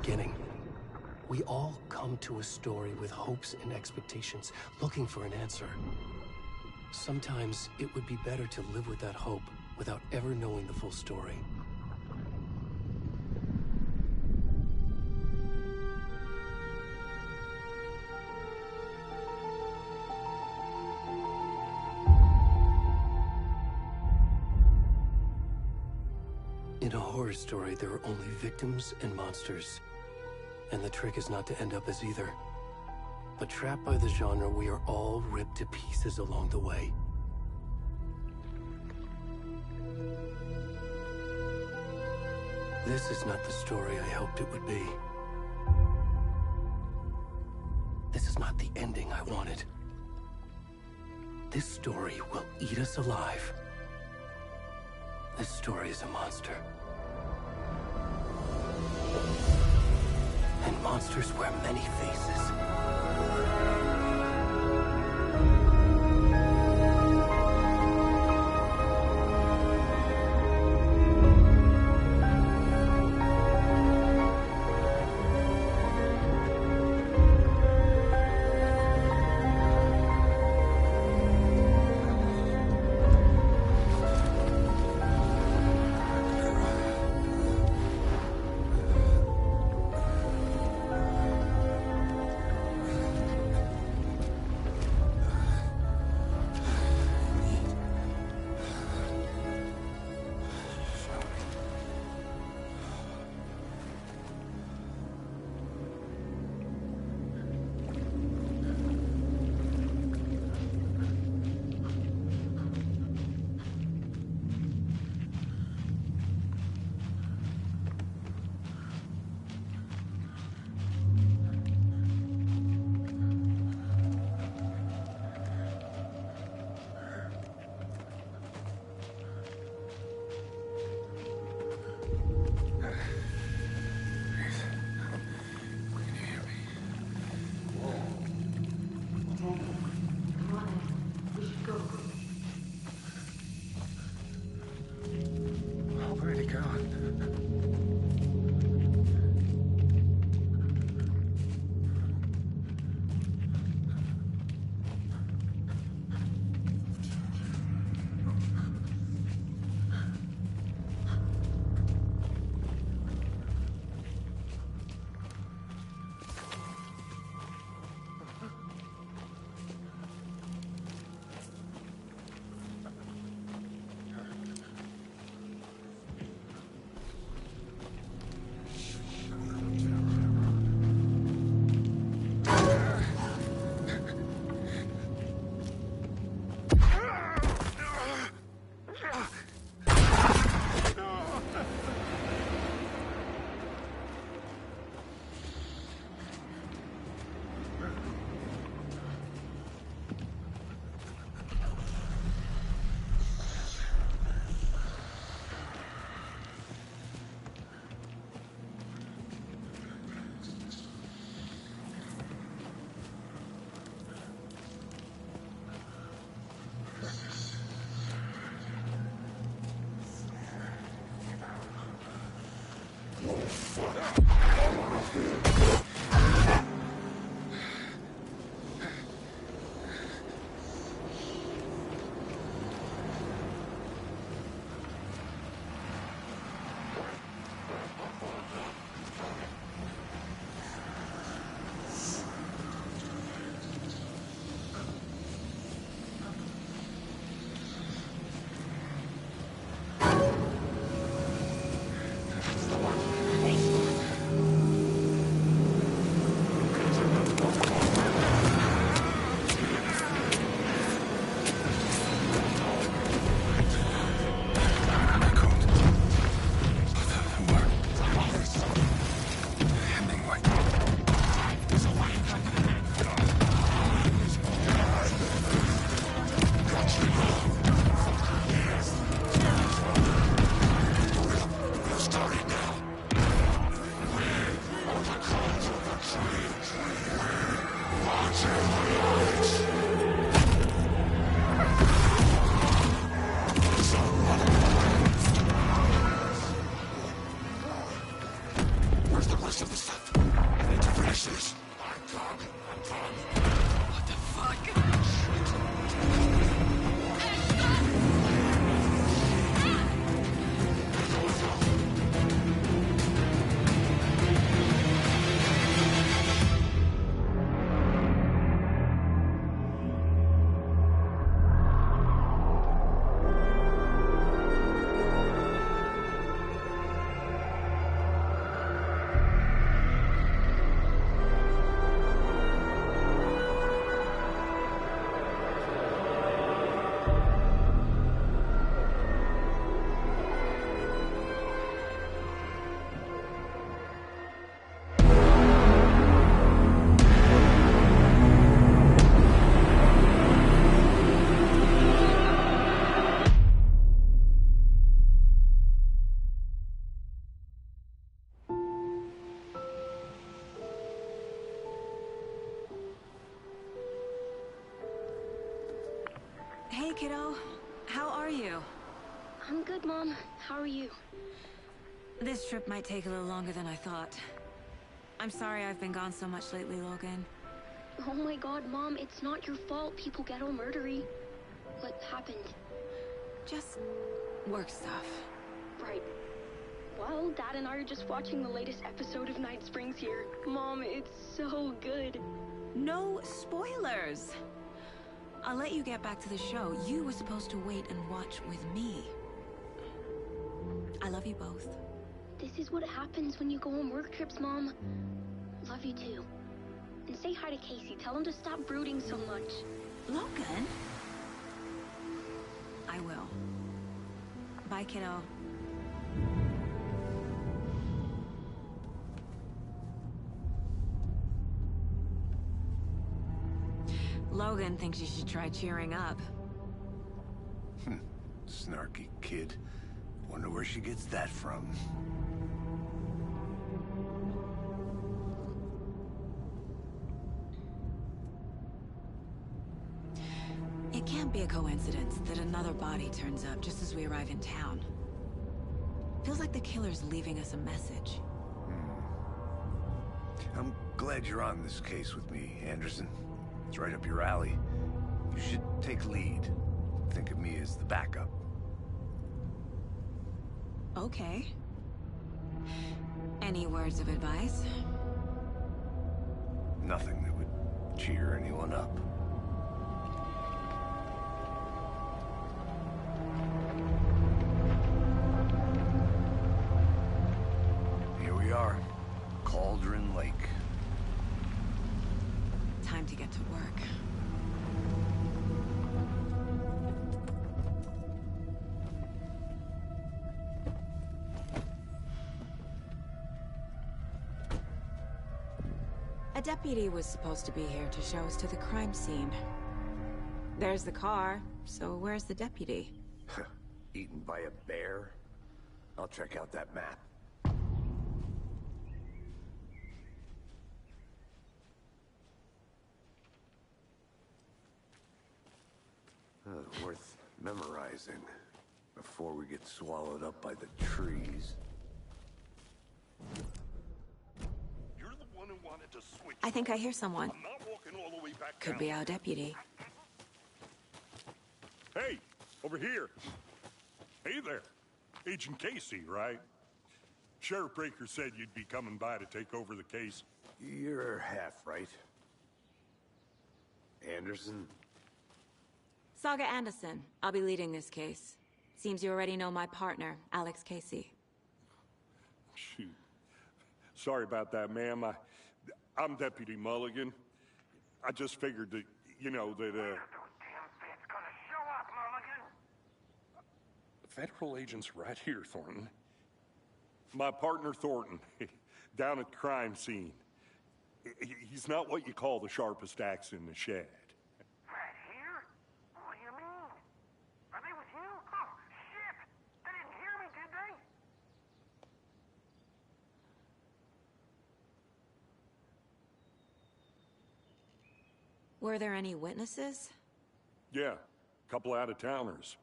beginning. We all come to a story with hopes and expectations, looking for an answer. Sometimes it would be better to live with that hope without ever knowing the full story. In a horror story, there are only victims and monsters. And the trick is not to end up as either. But trapped by the genre, we are all ripped to pieces along the way. This is not the story I hoped it would be. This is not the ending I wanted. This story will eat us alive. This story is a monster. And monsters wear many faces. Hey, kiddo. How are you? I'm good, Mom. How are you? This trip might take a little longer than I thought. I'm sorry I've been gone so much lately, Logan. Oh my god, Mom, it's not your fault people get all murdery. What happened? Just work stuff. Right. Well, Dad and I are just watching the latest episode of Night Springs here. Mom, it's so good. No spoilers! I'll let you get back to the show. You were supposed to wait and watch with me. I love you both. This is what happens when you go on work trips, Mom. Love you too. And say hi to Casey. Tell him to stop brooding so much. Logan? I will. Bye, kiddo. Logan thinks you should try cheering up. Snarky kid. Wonder where she gets that from. It can't be a coincidence that another body turns up just as we arrive in town. Feels like the killer's leaving us a message. I'm glad you're on this case with me, Anderson. It's right up your alley. You should take lead. Think of me as the backup. Okay. Any words of advice? Nothing that would cheer anyone up. Here we are. Cauldron Lake. Time to get to work. A deputy was supposed to be here to show us to the crime scene. There's the car, so where's the deputy? Eaten by a bear? I'll check out that map. Worth memorizing before we get swallowed up by the trees. You're the one who wanted to switch. I think I hear someone. I'm not walking all the way back Could down. be our deputy. Hey, over here. Hey there. Agent Casey, right? Sheriff Breaker said you'd be coming by to take over the case. You're half right. Anderson? Saga Anderson. I'll be leading this case. Seems you already know my partner, Alex Casey. Shoot. Sorry about that, ma'am. I'm Deputy Mulligan. I just figured that, you know, that, Federal agent's right here, Thornton. My partner, Thornton, down at the crime scene. He's not what you call the sharpest axe in the shed. Right here? What do you mean? Are they with you? Oh, shit! They didn't hear me, did they? Were there any witnesses? Yeah, a couple out-of-towners.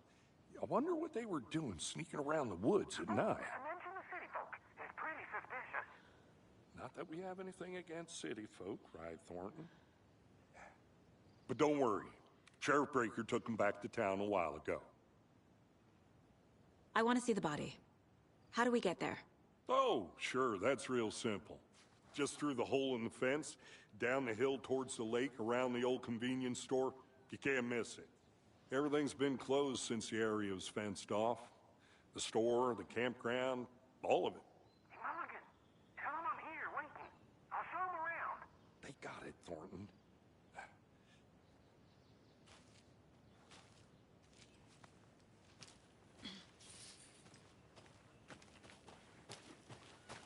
I wonder what they were doing sneaking around the woods at night. Mention the city folk. It's pretty suspicious. Not that we have anything against city folk, right, Thornton? But don't worry. Sheriff Breaker took them back to town a while ago. I want to see the body. How do we get there? Oh, sure, that's real simple. Just through the hole in the fence, down the hill towards the lake, around the old convenience store. You can't miss it. Everything's been closed since the area was fenced off. The store, the campground, all of it. Mulligan, tell them I'm here, waiting. I'll show them around. They got it, Thornton.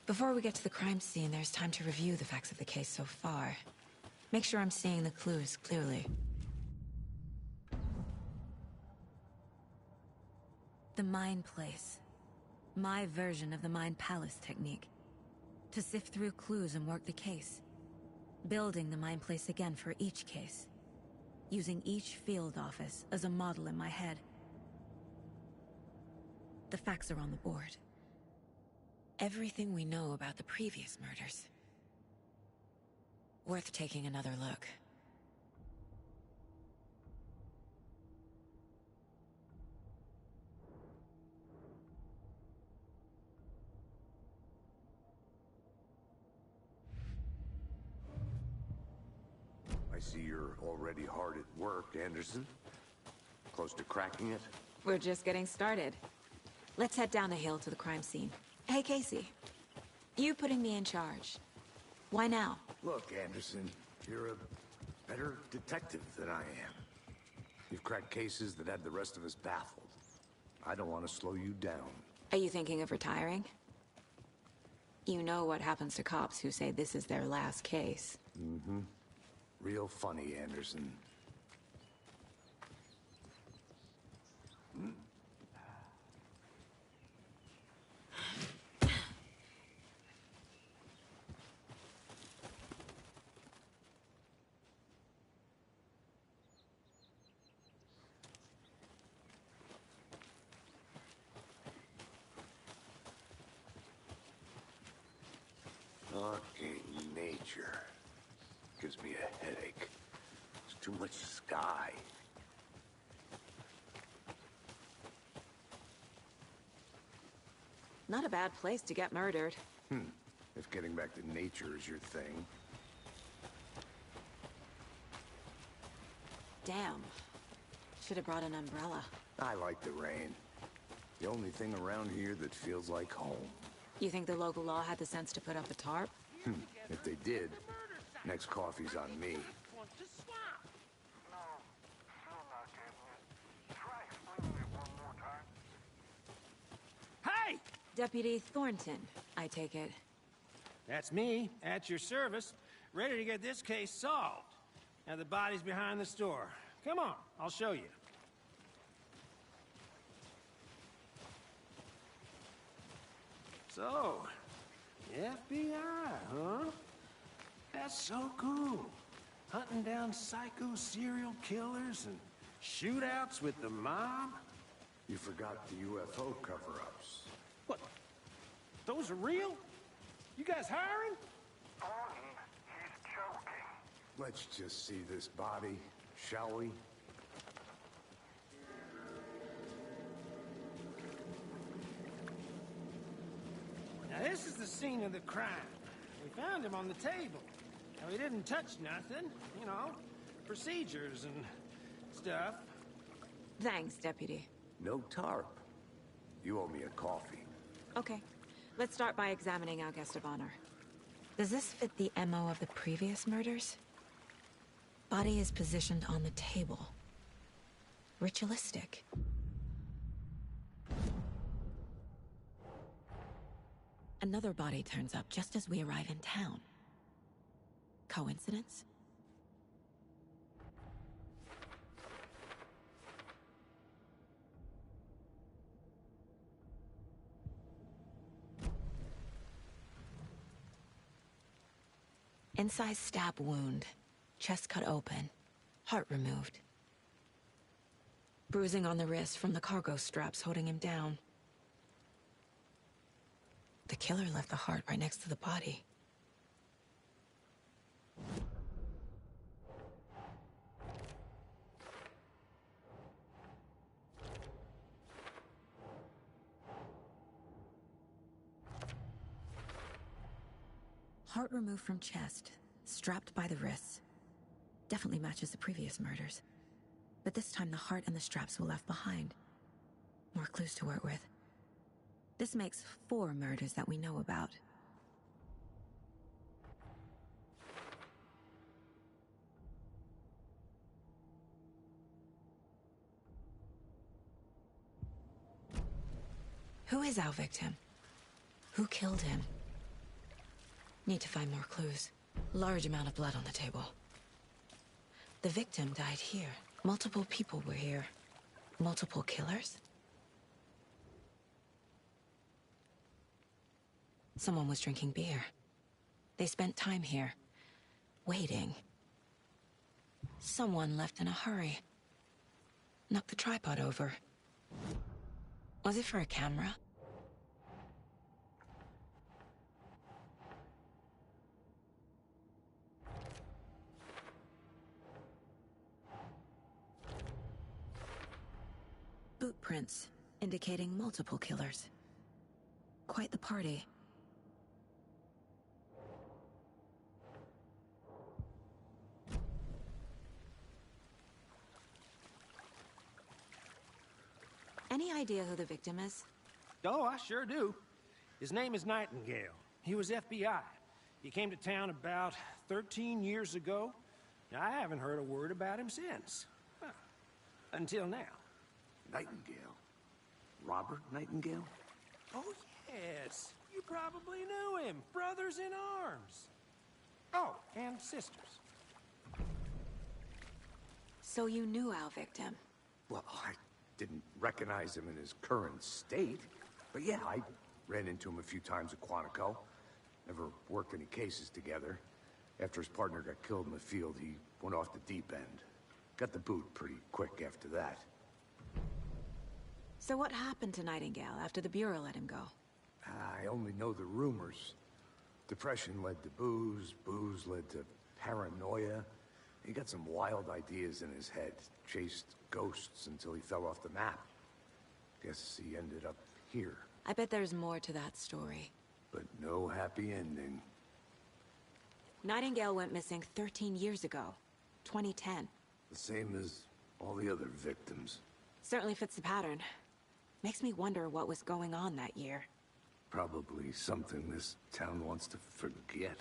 Before we get to the crime scene, there's time to review the facts of the case so far. Make sure I'm seeing the clues clearly. The Mind Place. My version of the Mind Palace technique. To sift through clues and work the case. Building the Mind Place again for each case. using each field office as a model in my head. The facts are on the board. Everything we know about the previous murders. Worth taking another look. I see you're already hard at work, Anderson. Close to cracking it? We're just getting started. Let's head down the hill to the crime scene. Hey, Casey. You putting me in charge. Why now? Look, Anderson, you're a better detective than I am. You've cracked cases that had the rest of us baffled. I don't want to slow you down. Are you thinking of retiring? You know what happens to cops who say this is their last case. Mm-hmm. Real funny, Anderson. Okay, nature. Gives me a headache. There's too much sky. Not a bad place to get murdered. If getting back to nature is your thing. Damn. Should have brought an umbrella. I like the rain. The only thing around here that feels like home. You think the local law had the sense to put up a tarp? If they did, next coffee's on me. No, still not getting it. Try explaining it one more time. Hey! Deputy Thornton, I take it. That's me, at your service, ready to get this case solved. Now the body's behind the store. Come on, I'll show you. So, FBI, huh? That's so cool. Hunting down psycho serial killers and shootouts with the mob. You forgot the UFO cover-ups. What? Those are real? You guys hiring? Thornton, he's joking. Let's just see this body, shall we? Now this is the scene of the crime. We found him on the table. Now he didn't touch nothing, you know, procedures and stuff. Thanks, Deputy. No tarp. You owe me a coffee. Okay. Let's start by examining our guest of honor. Does this fit the MO of the previous murders? Body is positioned on the table. Ritualistic. Another body turns up just as we arrive in town. Coincidence? Incised stab wound. Chest cut open. Heart removed. Bruising on the wrist from the cargo straps holding him down. The killer left the heart right next to the body. Heart removed from chest, strapped by the wrists. Definitely matches the previous murders. But this time the heart and the straps were left behind. More clues to work with. This makes 4 murders that we know about. Who is our victim? Who killed him? Need to find more clues. Large amount of blood on the table. The victim died here. Multiple people were here. Multiple killers? Someone was drinking beer. They spent time here, waiting. Someone left in a hurry. Knocked the tripod over. Was it for a camera? Boot prints, indicating multiple killers. Quite the party. Any idea who the victim is? Oh, I sure do. His name is Nightingale. He was FBI. He came to town about 13 years ago. I haven't heard a word about him since. Well, until now. Nightingale? Robert Nightingale? Oh, yes. You probably knew him. Brothers in arms. Oh, and sisters. So you knew our victim? Well, I didn't recognize him in his current state. But yeah, I ran into him a few times at Quantico. Never worked any cases together. After his partner got killed in the field, he went off the deep end. Got the boot pretty quick after that. So what happened to Nightingale after the Bureau let him go? I only know the rumors. Depression led to booze, booze led to paranoia. He got some wild ideas in his head, chased ghosts until he fell off the map. Guess he ended up here. I bet there's more to that story. But no happy ending. Nightingale went missing 13 years ago. 2010. The same as all the other victims. Certainly fits the pattern. Makes me wonder what was going on that year. Probably something this town wants to forget.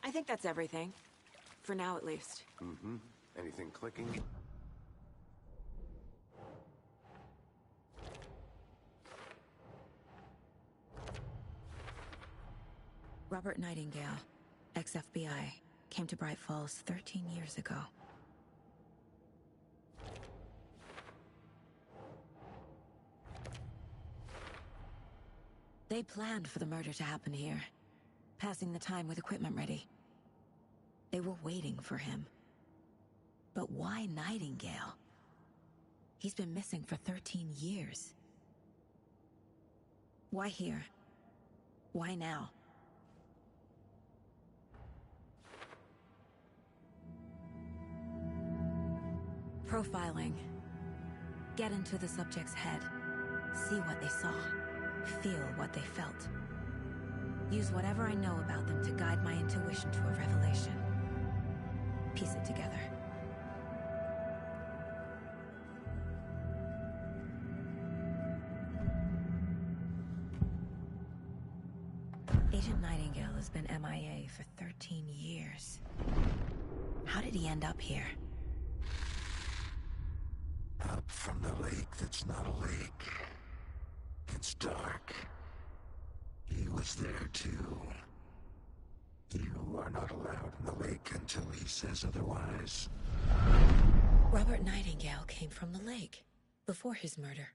I think that's everything. For now, at least. Mm-hmm. Anything clicking? Robert Nightingale, ex-FBI, came to Bright Falls 13 years ago. They planned for the murder to happen here, passing the time with equipment ready. They were waiting for him. But why Nightingale? He's been missing for 13 years. Why here? Why now? Profiling. Get into the subject's head. See what they saw. Feel what they felt. Use whatever I know about them to guide my intuition to a revelation. Piece it together. Agent Nightingale has been MIA for 13 years. How did he end up here? Up from the lake that's not a lake. It's dark. He was there too. You are not allowed in the lake until he says otherwise. Robert Nightingale came from the lake, before his murder.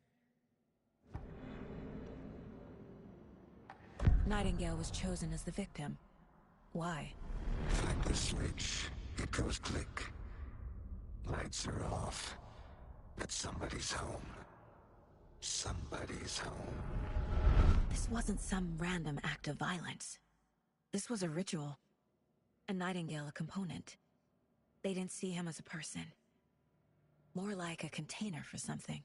Nightingale was chosen as the victim. Why? Flick the switch, it goes click. Lights are off. But somebody's home. Somebody's home. This wasn't some random act of violence. This was a ritual. A Nightingale a component. They didn't see him as a person. More like a container for something.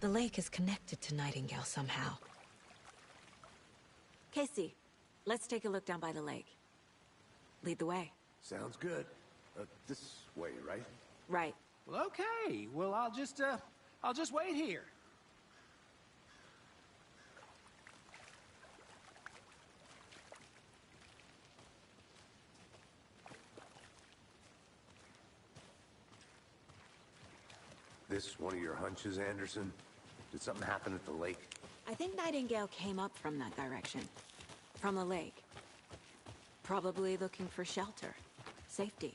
The lake is connected to Nightingale somehow. Casey, let's take a look down by the lake. Lead the way. Sounds good. This way, right? Right. Well, okay. Well, I'll just wait here. This one of your hunches, Anderson? Did something happen at the lake? I think Nightingale came up from that direction. From the lake. Probably looking for shelter. Safety.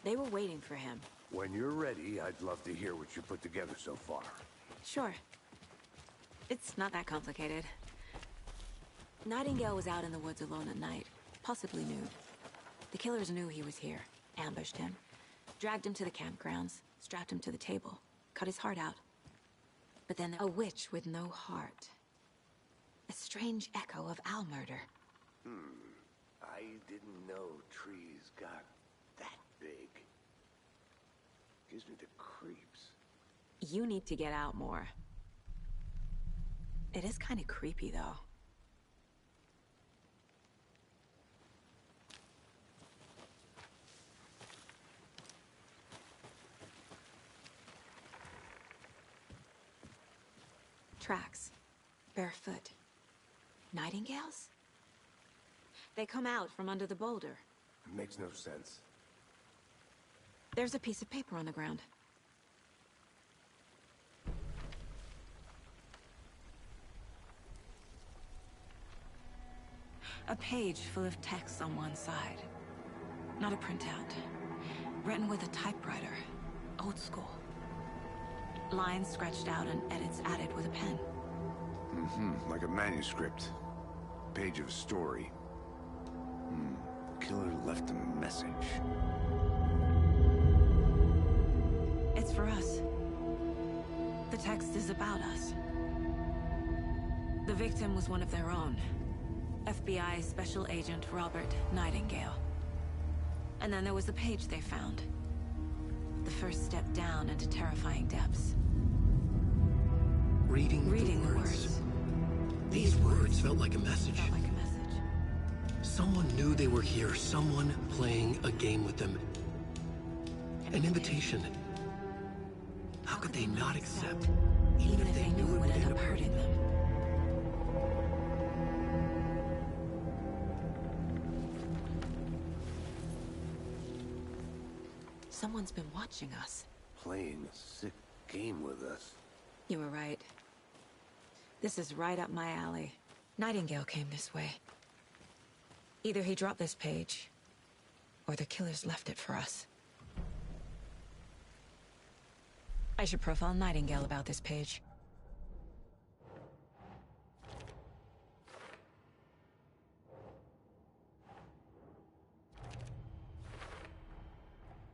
They were waiting for him. When you're ready, I'd love to hear what you put together so far. Sure. It's not that complicated. Nightingale was out in the woods alone at night, possibly nude. The killers knew he was here, ambushed him, dragged him to the campgrounds, strapped him to the table, cut his heart out. But then a witch with no heart. A strange echo of owl murder. I didn't know trees got that big. Gives me the creeps. You need to get out more. It is kind of creepy, though. Tracks. Barefoot. Nightingales? They come out from under the boulder. It makes no sense. There's a piece of paper on the ground. A page full of text on one side. Not a printout. Written with a typewriter. Old school. Lines scratched out and edits added with a pen. Like a manuscript. Page of a story. Killer left a message. It's for us. The text is about us. The victim was one of their own. FBI Special Agent Robert Nightingale. And then there was the page they found. The first step down into terrifying depths. Reading the words. These words felt like a message. Felt like a message. Someone knew they were here. Someone playing a game with them. An invitation. How could they not accept, Even if they knew it would end up hurting them. Someone's been watching us. Playing a sick game with us. You were right. This is right up my alley. Nightingale came this way. Either he dropped this page, or the killers left it for us. I should profile Nightingale about this page.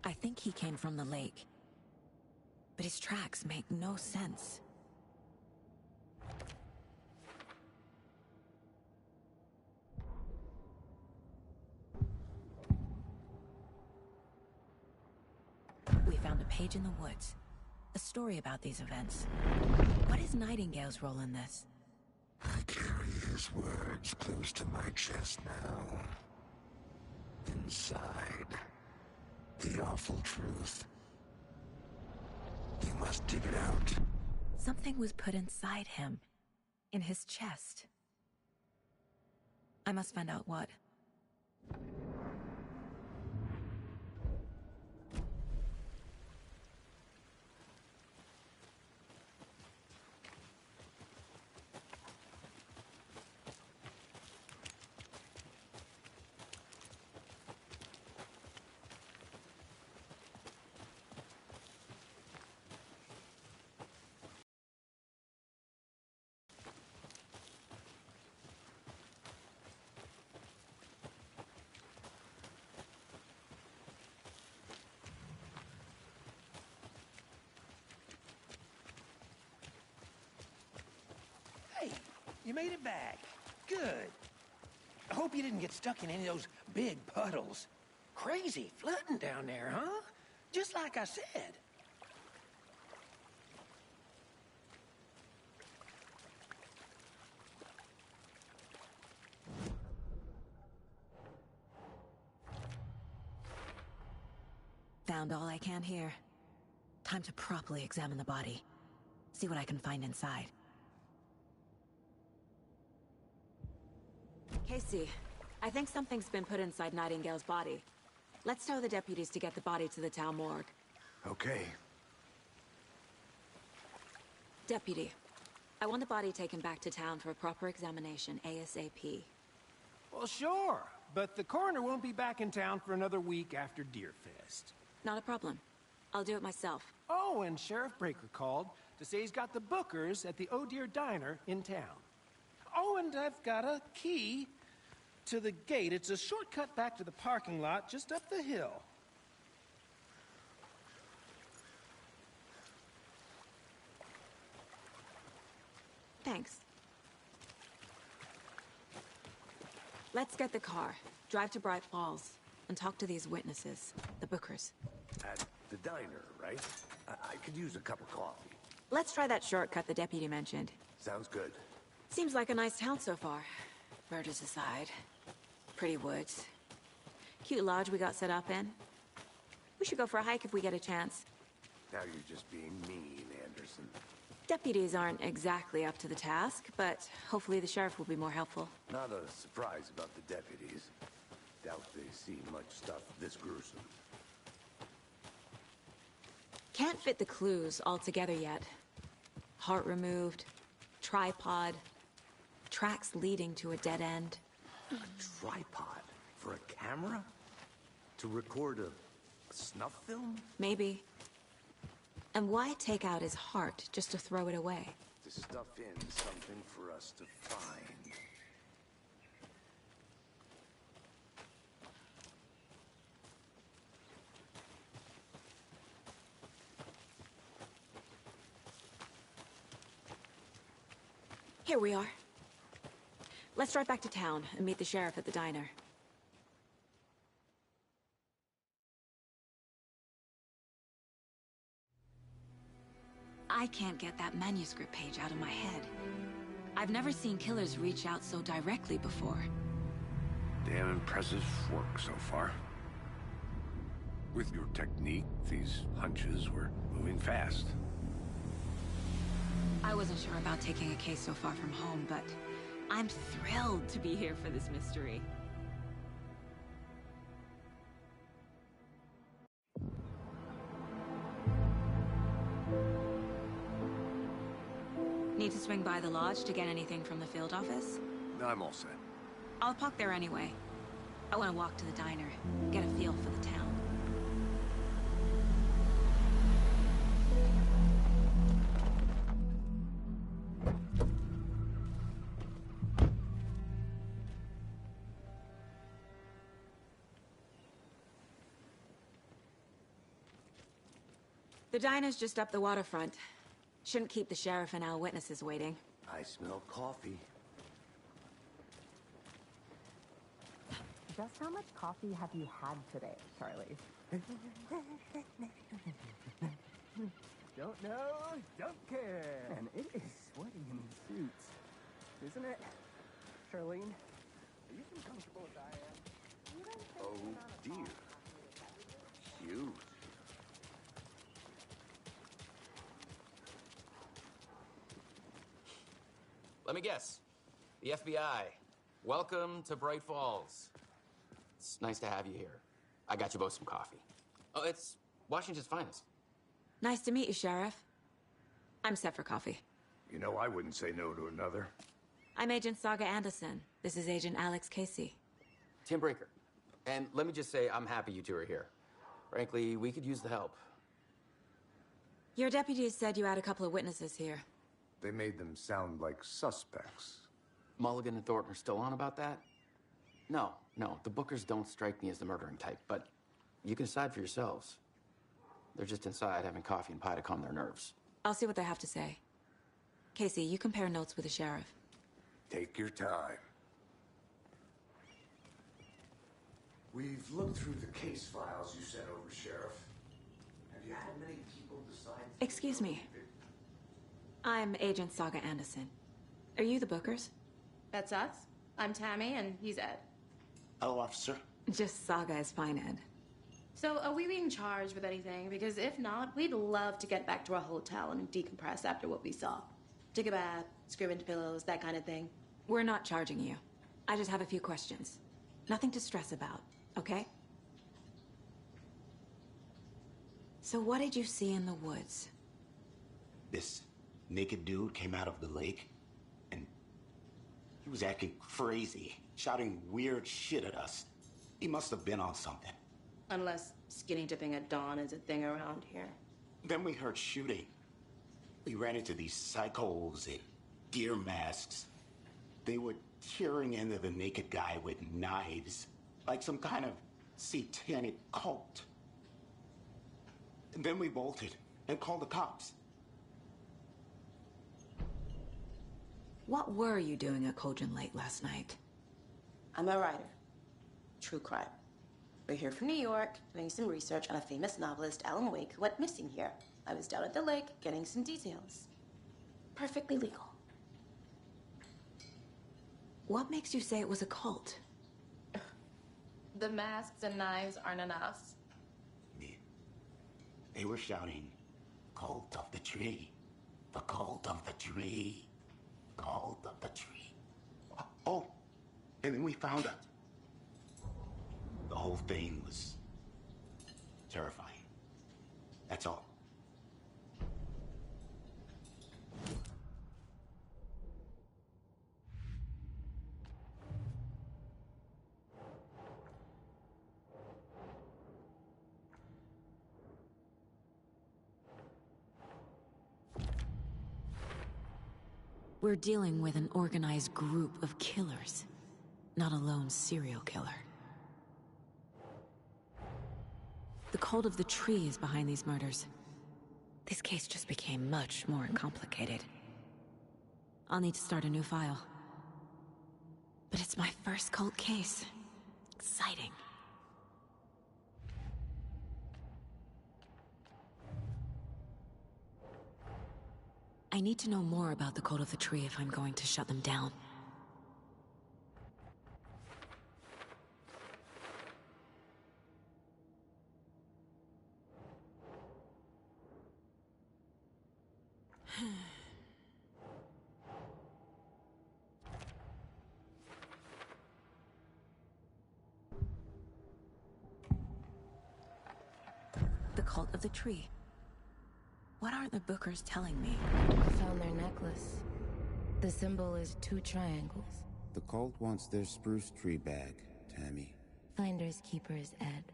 I think he came from the lake. But his tracks make no sense. We found a page in the woods. A story about these events. What is Nightingale's role in this? I carry his words close to my chest now. Inside, the awful truth. You must dig it out. Something was put inside him. In his chest. I must find out what. Hey, you made it back. Good. I hope you didn't get stuck in any of those big puddles. Crazy flooding down there, huh? Just like I said. Found all I can here. Time to properly examine the body. See what I can find inside. Casey, I think something's been put inside Nightingale's body. Let's tell the deputies to get the body to the town morgue. Okay. Deputy, I want the body taken back to town for a proper examination, ASAP. Well, sure, but the coroner won't be back in town for another week after Deerfest. Not a problem. I'll do it myself. Oh, and Sheriff Breaker called to say he's got the Bookers at the Oh Deer Diner in town. Oh, and I've got a key to the gate. It's a shortcut back to the parking lot just up the hill. Thanks. Let's get the car, drive to Bright Falls, and talk to these witnesses, the Bookers. At the diner, right? I could use a cup of coffee. Let's try that shortcut the deputy mentioned. Sounds good. Seems like a nice town so far. Murders aside. Pretty woods. Cute lodge we got set up in. We should go for a hike if we get a chance. Now you're just being mean, Anderson. Deputies aren't exactly up to the task, but hopefully the sheriff will be more helpful. Not a surprise about the deputies. Doubt they see much stuff this gruesome. Can't fit the clues all together yet. Heart removed, tripod, tracks leading to a dead end. A tripod? For a camera? To record a snuff film? Maybe. And why take out his heart just to throw it away? To stuff in something for us to find. Here we are. Let's drive back to town and meet the sheriff at the diner. I can't get that manuscript page out of my head. I've never seen killers reach out so directly before. Damn impressive work so far. With your technique, these hunches were moving fast. I wasn't sure about taking a case so far from home, but I'm thrilled to be here for this mystery. Need to swing by the lodge to get anything from the field office? I'm all set. I'll park there anyway. I want to walk to the diner, get a feel for the town. The diner's just up the waterfront. Shouldn't keep the sheriff and our witnesses waiting. I smell coffee. Just how much coffee have you had today, Charlie? Don't know, don't care. And it is sweaty in these suits, isn't it? Charlene, are you as comfortable as I am? Oh dear. Huge. Let me guess. The FBI. Welcome to Bright Falls. It's nice to have you here. I got you both some coffee. Oh, it's Washington's finest. Nice to meet you, Sheriff. I'm set for coffee. You know, I wouldn't say no to another. I'm Agent Saga Anderson. This is Agent Alex Casey. Tim Breaker. And let me just say, I'm happy you two are here. Frankly, we could use the help. Your deputies said you had a couple of witnesses here. They made them sound like suspects. Mulligan and Thornton are still on about that? No, the Bookers don't strike me as the murdering type, but you can decide for yourselves. They're just inside having coffee and pie to calm their nerves. I'll see what they have to say. Casey, you compare notes with the sheriff. Take your time. We've looked through the case files you sent over, Sheriff. Have you had many people decide... Excuse me. I'm Agent Saga Anderson. Are you the Bookers? That's us. I'm Tammy, and he's Ed. Hello, officer. Just Saga is fine, Ed. So, are we being charged with anything? Because if not, we'd love to get back to our hotel and decompress after what we saw. Take a bath, scream into pillows, that kind of thing. We're not charging you. I just have a few questions. Nothing to stress about, okay? So what did you see in the woods? This naked dude came out of the lake, and he was acting crazy, shouting weird shit at us. He must have been on something. Unless skinny dipping at dawn is a thing around here. Then we heard shooting. We ran into these psychos in deer masks. They were tearing into the naked guy with knives, like some kind of satanic cult. And then we bolted and called the cops. What were you doing at Cauldron Lake last night? I'm a writer. True crime. We're here from New York, doing some research on a famous novelist, Alan Wake, who went missing here. I was down at the lake, getting some details. Perfectly legal. What makes you say it was a cult? The masks and knives aren't enough. They were shouting, "Cult of the tree. The cult of the tree. Cult of the tree." Oh, and then we found out. The whole thing was terrifying. That's all. We're dealing with an organized group of killers, not a lone serial killer. The cult of the tree is behind these murders. This case just became much more complicated. I'll need to start a new file. But it's my first cult case. Exciting. I need to know more about the cult of the tree if I'm going to shut them down. The cult of the tree. What aren't the Bookers telling me? I found their necklace. The symbol is 2 triangles. The cult wants their spruce tree bag, Tammy. Finders keepers, Ed.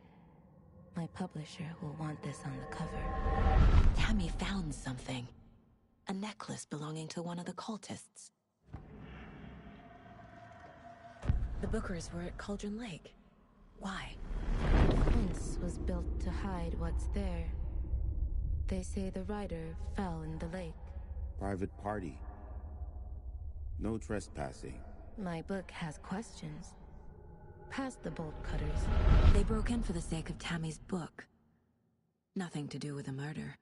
My publisher will want this on the cover. Tammy found something. A necklace belonging to one of the cultists. The Bookers were at Cauldron Lake. Why? The fence was built to hide what's there. They say the rider fell in the lake. Private party. No trespassing. My book has questions. Past the bolt cutters. They broke in for the sake of Tammy's book. Nothing to do with the murder.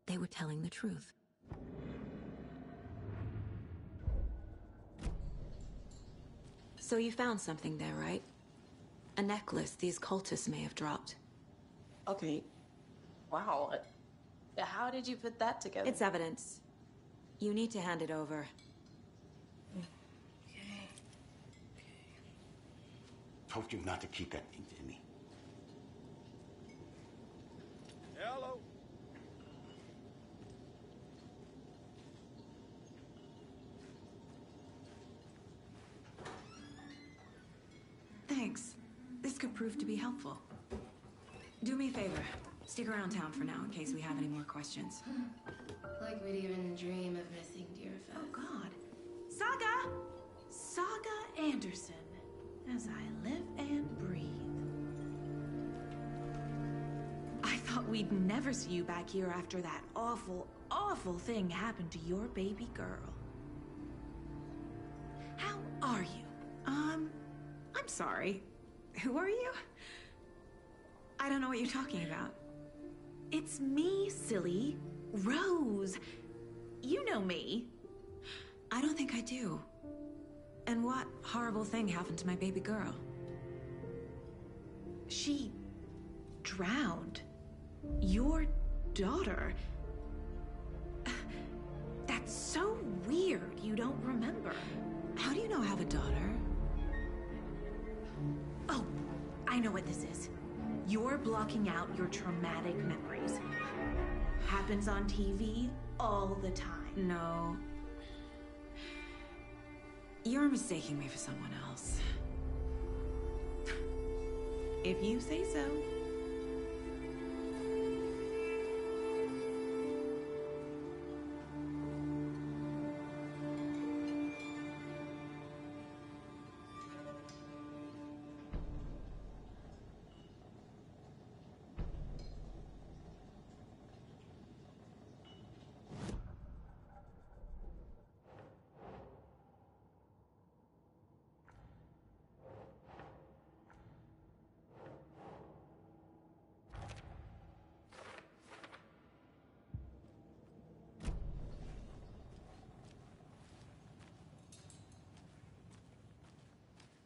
They were telling the truth. So you found something there, right? A necklace these cultists may have dropped. Okay. Wow. How did you put that together? It's evidence. You need to hand it over. Okay. Told you not to keep that thing to me. Hello. Thanks. This could prove to be helpful. Do me a favor. Stick around town for now in case we have any more questions. Like we'd even dream of missing Deerfest. Oh, God. Saga! Saga Anderson. As I live and breathe. I thought we'd never see you back here after that awful, awful thing happened to your baby girl. How are you? I'm sorry. Who are you? I don't know what you're talking about. It's me, silly. Rose. You know me. I don't think I do. And what horrible thing happened to my baby girl? She drowned. Your daughter. That's so weird you don't remember. How do you know I have a daughter? Oh, I know what this is. You're blocking out your traumatic memories. happens on TV all the time. No. You're mistaking me for someone else. If you say so.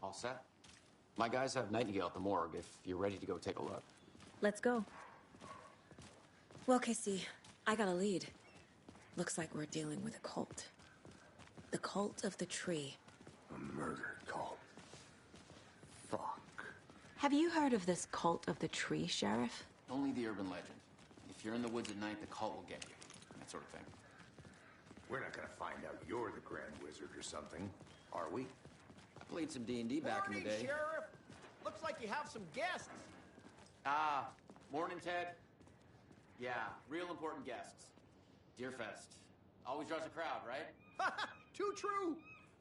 All set? My guys have Nightingale at the morgue if you're ready to go take a look. Let's go. Well, Casey, I got a lead. Looks like we're dealing with a cult. The Cult of the Tree. A murder cult. Fuck. Have you heard of this Cult of the Tree, Sheriff? Only the urban legend. If you're in the woods at night, the cult will get you. That sort of thing. We're not gonna find out you're the Grand Wizard or something, are we? I played some D&D back in the day. Sheriff! Looks like you have some guests. Ah, morning, Ted. Yeah, real important guests. Deerfest. Always draws a crowd, right? Too true.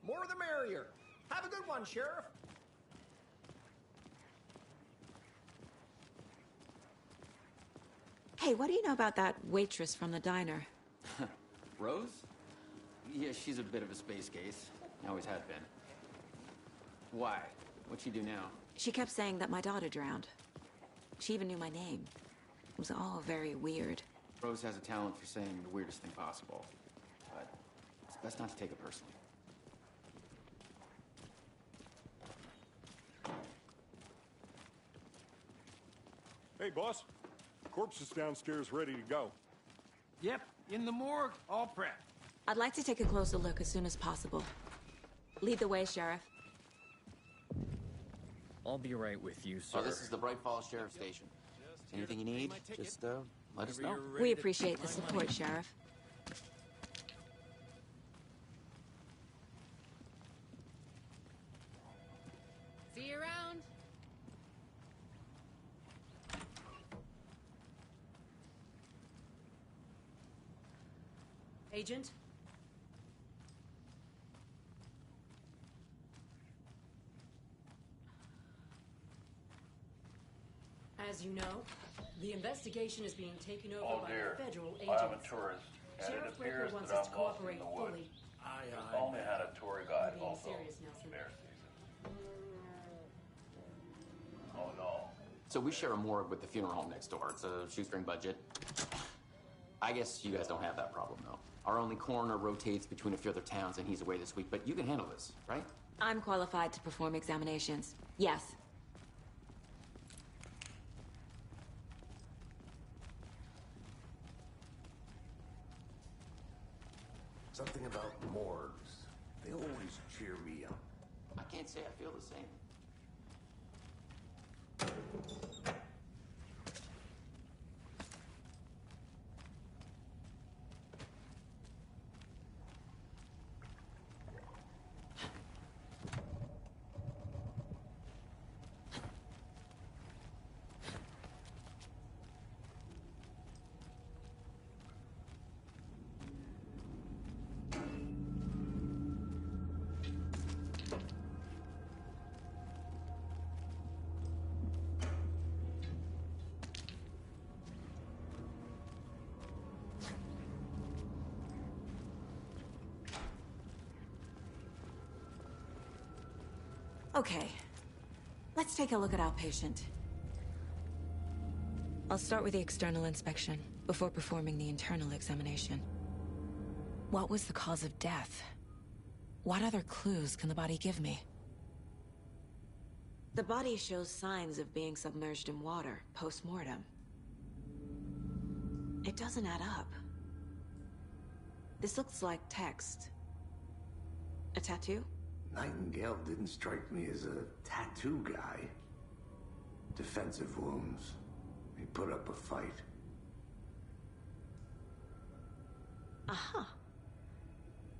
More the merrier. Have a good one, Sheriff. Hey, what do you know about that waitress from the diner? Rose? Yeah, she's a bit of a space case. Always has been. Why? What'd she do now? She kept saying that my daughter drowned. She even knew my name. It was all very weird. Rose has a talent for saying the weirdest thing possible. But it's best not to take it personally. Hey, boss. Corpse is downstairs ready to go. Yep, in the morgue, all prepped. I'd like to take a closer look as soon as possible. Lead the way, Sheriff. I'll be right with you, sir. Oh, this is the Bright Falls Sheriff Station. Anything you need, just let us know. We appreciate the support, Sheriff. See you around. Agent? As you know, the investigation is being taken over by the federal agents. I am a tourist, and Sheriff it appears Breaker wants that us to I'm lost in cooperate the woods. fully. We've only had a tour guide Being also. serious, Nelson. Bear season. Oh no. So we share a morgue with the funeral home next door. It's a shoestring budget. I guess you guys don't have that problem, though. Our only coroner rotates between a few other towns, and he's away this week, but you can handle this, right? I'm qualified to perform examinations. Yes. Something about morgues. They always cheer me up. I can't say I feel the same. Okay. Let's take a look at our patient. I'll start with the external inspection before performing the internal examination. What was the cause of death? What other clues can the body give me? The body shows signs of being submerged in water post-mortem. It doesn't add up. This looks like text. A tattoo? Nightingale didn't strike me as a tattoo guy. Defensive wounds. He put up a fight. Aha.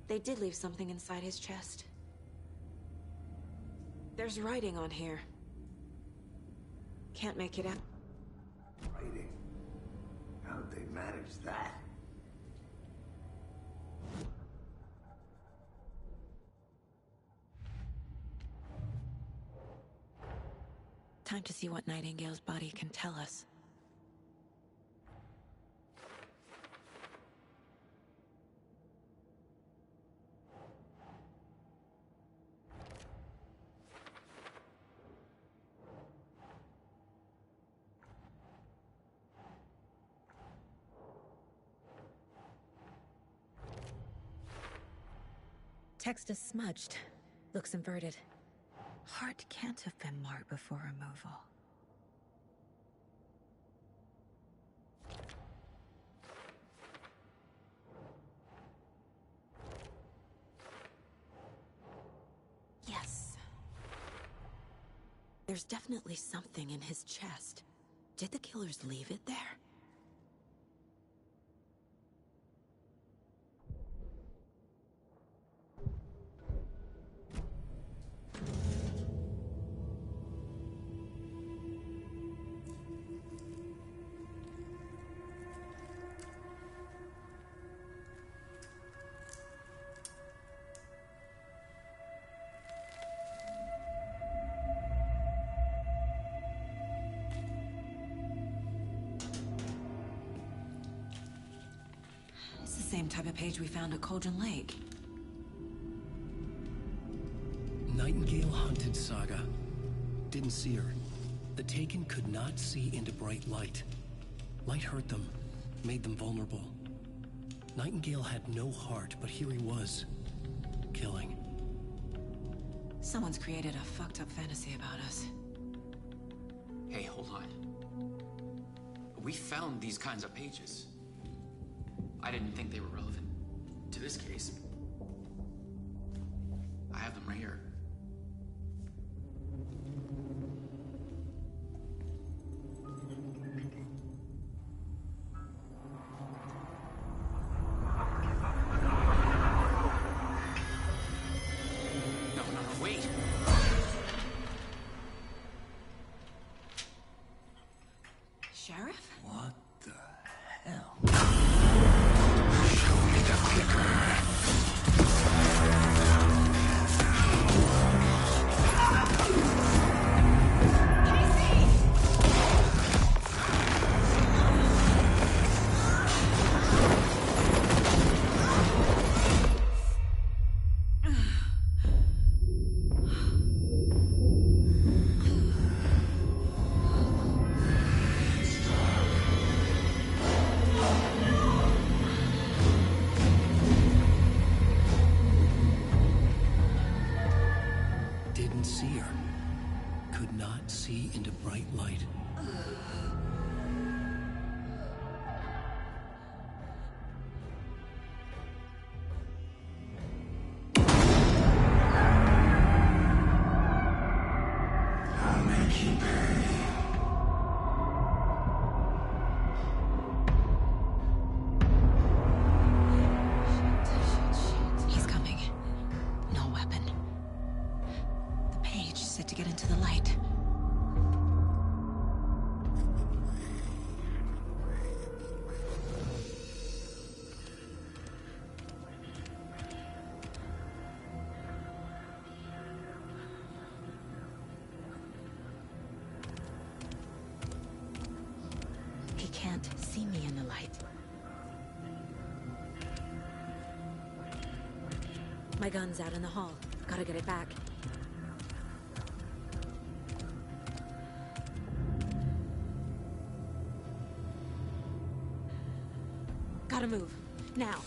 They did leave something inside his chest. There's writing on here. Can't make it out. Writing? How'd they manage that? Time to see what Nightingale's body can tell us. Text is smudged. Looks inverted. Heart can't have been marked before removal. Yes. There's definitely something in his chest. Did the killers leave it there? Same type of page we found at Cauldron Lake. Nightingale hunted Saga. Didn't see her. The Taken could not see into bright light. Light hurt them, made them vulnerable. Nightingale had no heart, but here he was, killing. Someone's created a fucked up fantasy about us. Hey, hold on. We found these kinds of pages. I didn't think they were relevant to this case. I have them right here. No, wait! Sheriff? What the hell? Didn't see her. Could not see into bright light. I'll make you pay. He's coming. No weapon. The page said to get into the light. He can't see me in the light. My gun's out in the hall. Gotta get it back. Gotta move. Now.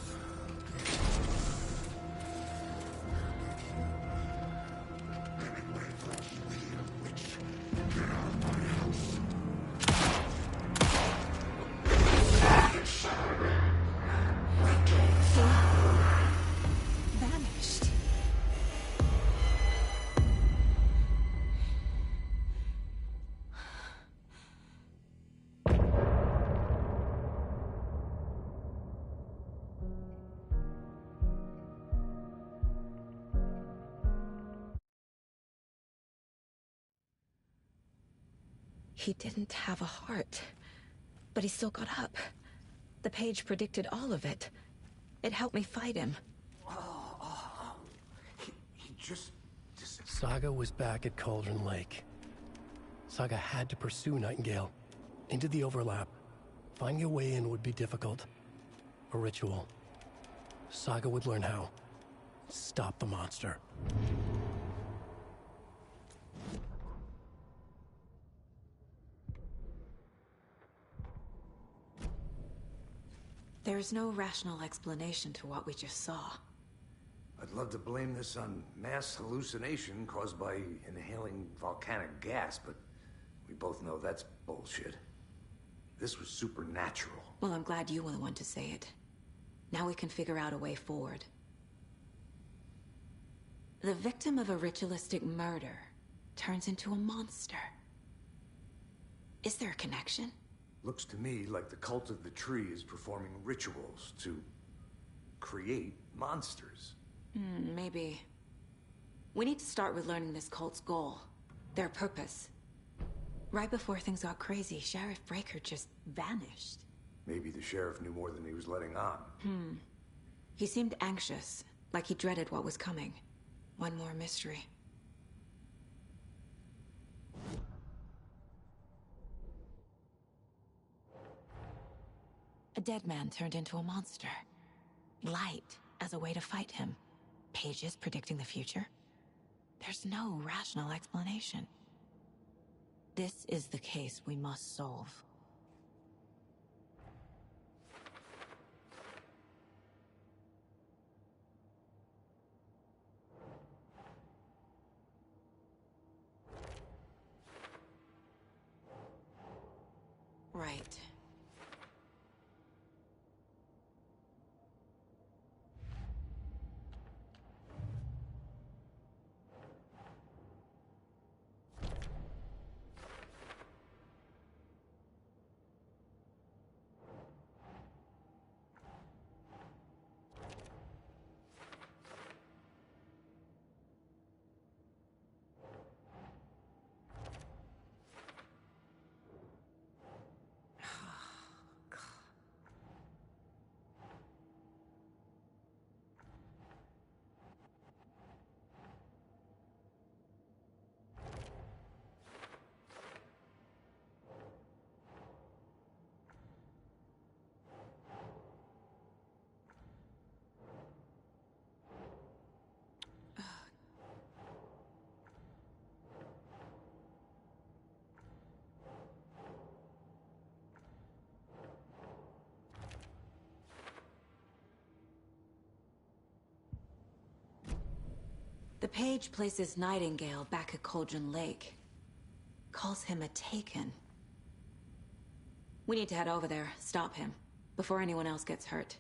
Vanished. He didn't have a heart, but he still got up. The page predicted all of it. It helped me fight him. He just... Saga was back at Cauldron Lake. Saga had to pursue Nightingale. Into the overlap. Finding a way in would be difficult. A ritual. Saga would learn how. Stop the monster. There's no rational explanation to what we just saw. I'd love to blame this on mass hallucination caused by inhaling volcanic gas, but we both know that's bullshit. This was supernatural. Well, I'm glad you were the one to say it. Now we can figure out a way forward. The victim of a ritualistic murder turns into a monster. Is there a connection? Looks to me like the cult of the tree is performing rituals to create monsters. Maybe. We need to start with learning this cult's goal. Their purpose. Right before things got crazy, Sheriff Breaker just vanished. Maybe the sheriff knew more than he was letting on. He seemed anxious, like he dreaded what was coming. One more mystery. A dead man turned into a monster. Light as a way to fight him. Pages predicting the future. There's no rational explanation. This is the case we must solve. Right. The page places Nightingale back at Cauldron Lake. Calls him a Taken. We need to head over there, stop him, before anyone else gets hurt.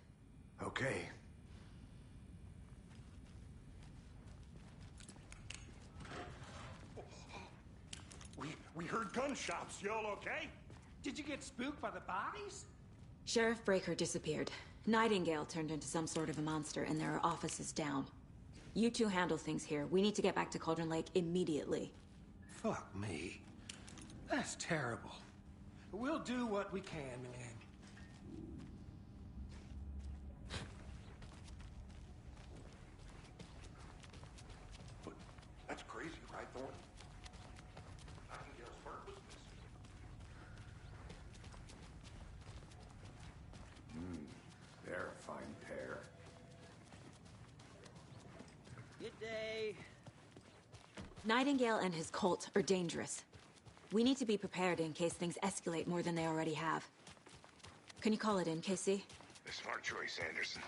Okay. We heard gunshots. Y'all okay? Did you get spooked by the bodies? Sheriff Breaker disappeared. Nightingale turned into some sort of a monster, and there are offices down. You two handle things here. We need to get back to Cauldron Lake immediately. Fuck me. That's terrible. We'll do what we can, man. But that's crazy, right, Thornton? Nightingale's heart was missing. They're a fine pair. Good day. Nightingale and his cult are dangerous. We need to be prepared in case things escalate more than they already have. Can you call it in, Casey? A smart choice, Anderson.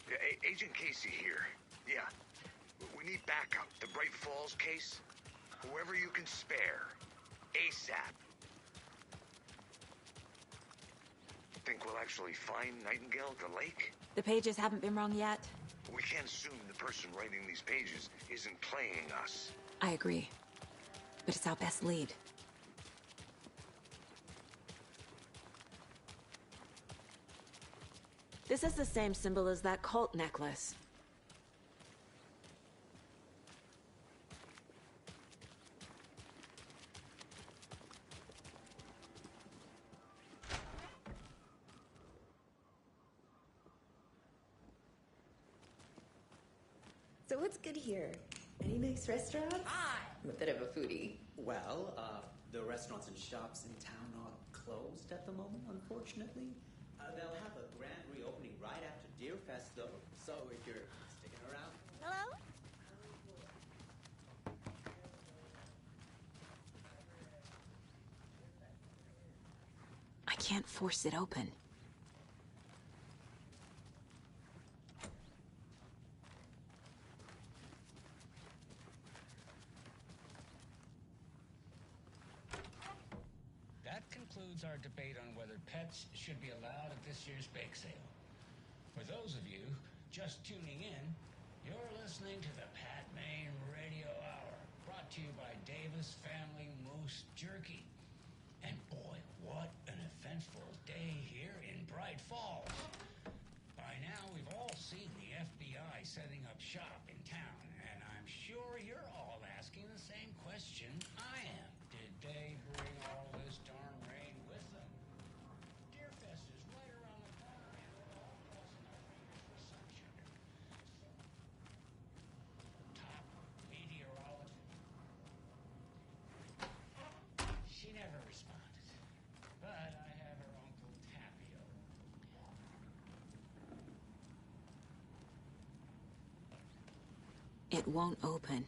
Yeah, Agent Casey here. Yeah. We need backup. The Bright Falls case. Whoever you can spare. ASAP. Think we'll actually find Nightingale at the lake? The pages haven't been wrong yet? We can't assume the person writing these pages isn't playing us. I agree. But it's our best lead. This is the same symbol as that cult necklace. what's good here? Any nice restaurants? I'm a bit of a foodie. Well, the restaurants and shops in town are closed at the moment, unfortunately. They'll have a grand reopening right after Deer Fest, though. So if you're sticking around... Hello? I can't force it open. That concludes our debate on whether pets should be allowed at this year's bake sale. For those of you just tuning in, you're listening to the Pat Maine Radio Hour, brought to you by Davis Family Moose Jerky. And boy, what an eventful day here in Bright Falls. By now, we've all seen the FBI setting up shop in town, and I'm sure you're all asking the same question I am. Did they bring all this darn rain with them? Deerfest is right around the corner, and we're all crossing our fingers for sunshine. Top meteorologist. She never responded, but I have her Uncle Tapio. It won't open.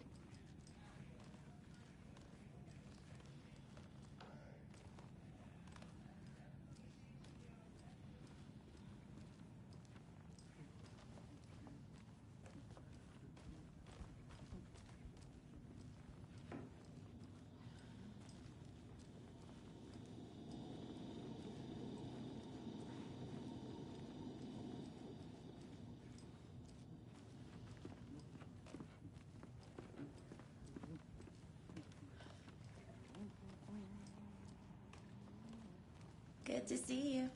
Good to see you.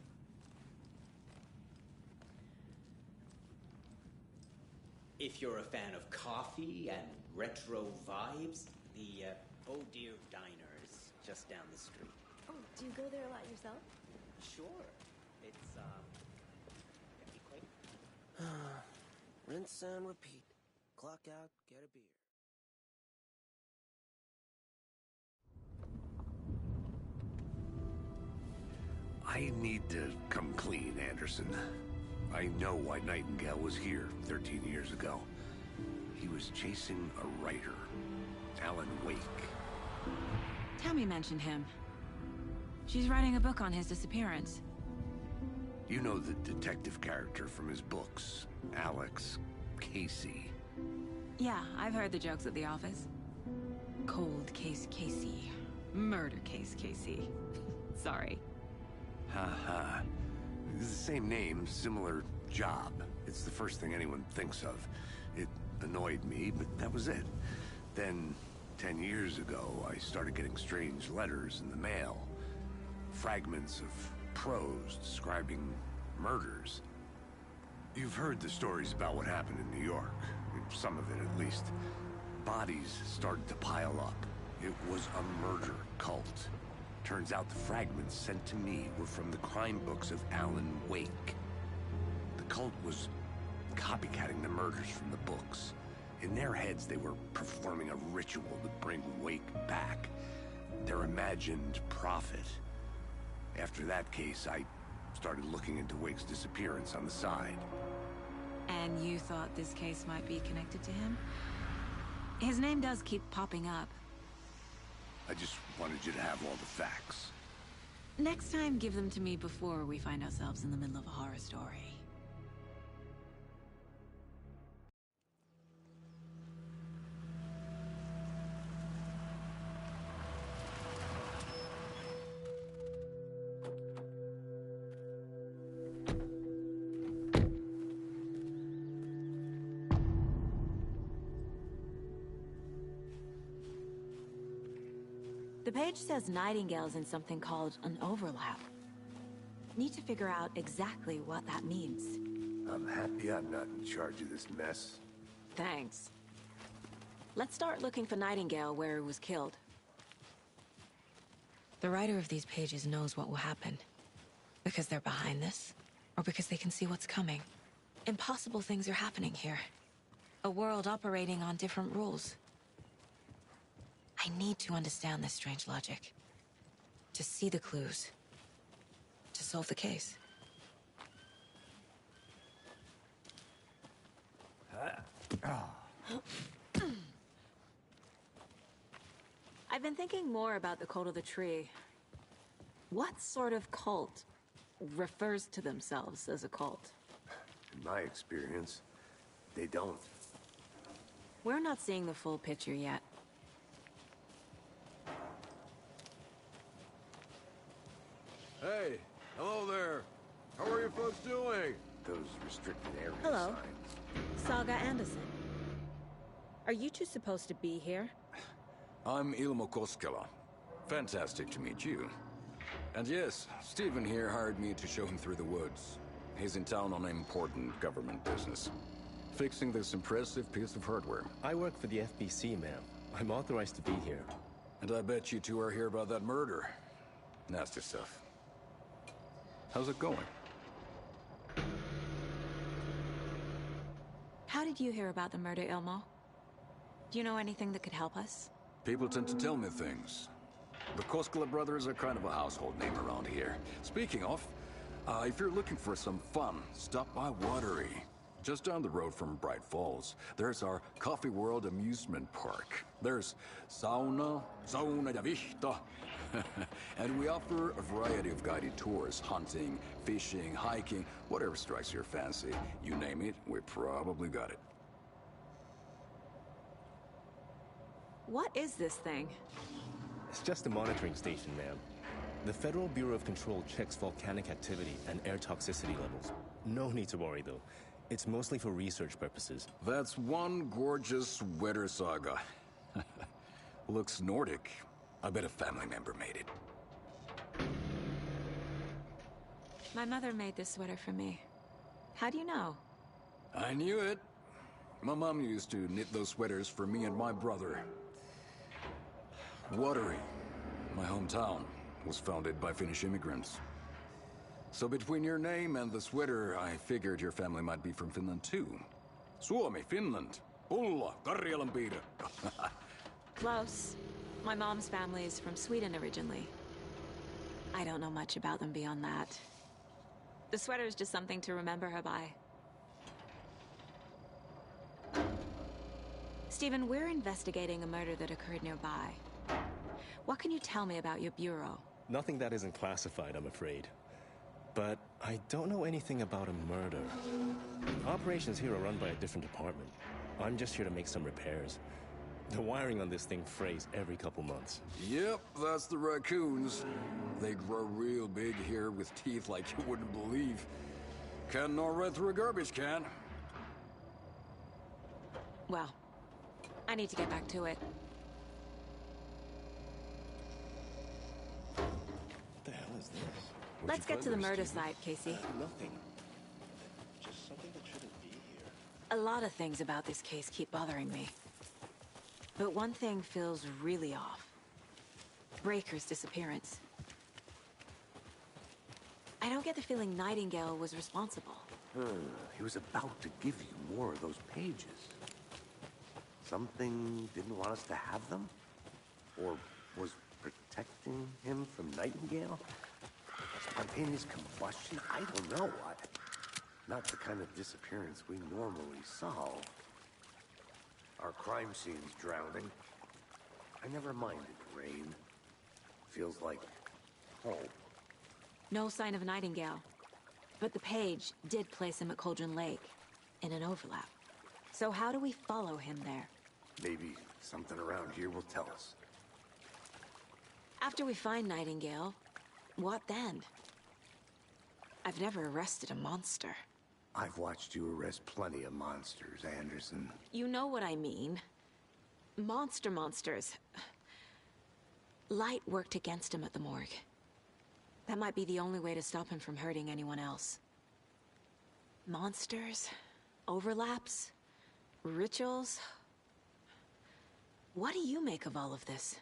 If you're a fan of coffee and retro vibes, the Oh Dear Diner is just down the street. Oh, do you go there a lot yourself? Sure. It's, can be quite... Rinse and repeat. Clock out, get a beer. I need to come clean, Anderson. I know why Nightingale was here 13 years ago. He was chasing a writer, Alan Wake. Tammy mentioned him. She's writing a book on his disappearance. You know the detective character from his books, Alex Casey. Yeah, I've heard the jokes at the office. Cold case Casey. Murder case Casey. Sorry. Ha. It's the same name, similar job. It's the first thing anyone thinks of. It annoyed me, but that was it. Then, 10 years ago, I started getting strange letters in the mail. Fragments of prose describing murders. You've heard the stories about what happened in New York. Some of it, at least. Bodies started to pile up. It was a murder cult. Turns out the fragments sent to me were from the crime books of Alan Wake. The cult was copycatting the murders from the books. In their heads, they were performing a ritual to bring Wake back. Their imagined prophet. After that case, I started looking into Wake's disappearance on the side. And you thought this case might be connected to him? His name does keep popping up. I just wanted you to have all the facts. Next time, give them to me before we find ourselves in the middle of a horror story. The page says Nightingale's in something called an overlap. Need to figure out exactly what that means. I'm happy I'm not in charge of this mess. Thanks. Let's start looking for Nightingale where he was killed. The writer of these pages knows what will happen. Because they're behind this, or because they can see what's coming. Impossible things are happening here. A world operating on different rules. I need to understand this strange logic. To see the clues. To solve the case. I've been thinking more about the Cult of the Tree. What sort of cult refers to themselves as a cult? In my experience, they don't. We're not seeing the full picture yet. Hey, hello there. How are you folks doing? Those restricted area Hello. signs. Saga Anderson. Are you two supposed to be here? I'm Ilmo Koskela. Fantastic to meet you. And yes, Stephen here hired me to show him through the woods. He's in town on important government business. Fixing this impressive piece of hardware. I work for the FBC, ma'am. I'm authorized to be here. And I bet you two are here about that murder. Nasty stuff. How's it going? How did you hear about the murder, Ilmo? Do you know anything that could help us? People tend to tell me things. The Koskela brothers are kind of a household name around here. Speaking of, if you're looking for some fun, stop by Watery. Just down the road from Bright Falls, there's our Coffee World amusement park. There's sauna ja vihta. And we offer a variety of guided tours, hunting, fishing, hiking, whatever strikes your fancy. You name it, we probably got it. What is this thing? It's just a monitoring station, ma'am. The Federal Bureau of Control checks volcanic activity and air toxicity levels. No need to worry, though. It's mostly for research purposes. That's one gorgeous sweater, Saga. Looks Nordic. I bet a family member made it. My mother made this sweater for me. How do you know? I knew it. My mom used to knit those sweaters for me and my brother. Watery, my hometown, was founded by Finnish immigrants. So between your name and the sweater, I figured your family might be from Finland too. Suomi, Finland. Pulla, Karjalanpiirakka. Close. My mom's family is from Sweden originally. I don't know much about them beyond that. The sweater is just something to remember her by. Stephen, we're investigating a murder that occurred nearby. What can you tell me about your bureau? Nothing that isn't classified, I'm afraid. But I don't know anything about a murder. Operations here are run by a different department. I'm just here to make some repairs. The wiring on this thing frays every couple months. Yep, that's the raccoons. They grow real big here with teeth like you wouldn't believe. Can't gnaw right through a garbage can. Well, I need to get back to it. What the hell is this? Let's get to the murder site, Casey. Nothing. Just something that shouldn't be here. A lot of things about this case keep bothering me. But one thing feels really off. Breaker's disappearance. I don't get the feeling Nightingale was responsible. He was about to give you more of those pages. Something didn't want us to have them? Or was protecting him from Nightingale? Spontaneous combustion? I don't know. Not the kind of disappearance we normally solve. Our crime scene's drowning. I never minded rain. Feels like home. No sign of Nightingale. But the page did place him at Cauldron Lake, in an overlap. So how do we follow him there? Maybe something around here will tell us. After we find Nightingale, what then? I've never arrested a monster. I've watched you arrest plenty of monsters, Anderson. You know what I mean. Monsters. Light worked against him at the morgue. That might be the only way to stop him from hurting anyone else. Monsters? Overlaps? Rituals? What do you make of all of this?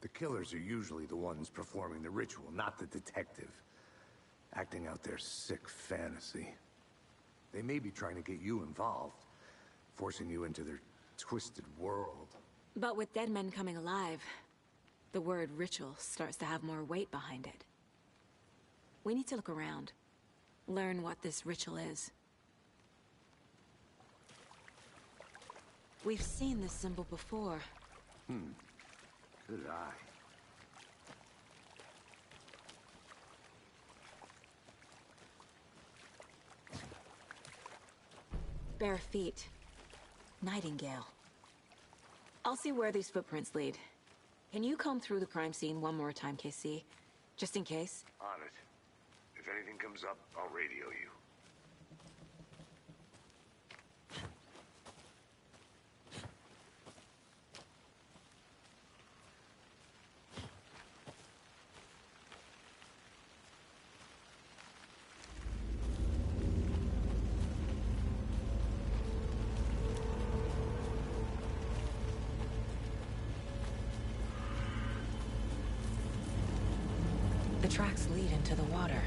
The killers are usually the ones performing the ritual, not the detective. Acting out their sick fantasy. They may be trying to get you involved, forcing you into their twisted world. But with dead men coming alive, the word ritual starts to have more weight behind it. We need to look around. Learn what this ritual is. We've seen this symbol before. Good eye. Bare feet. Nightingale. I'll see where these footprints lead. Can you comb through the crime scene one more time, KC? Just in case? On it. If anything comes up, I'll radio you. The tracks lead into the water.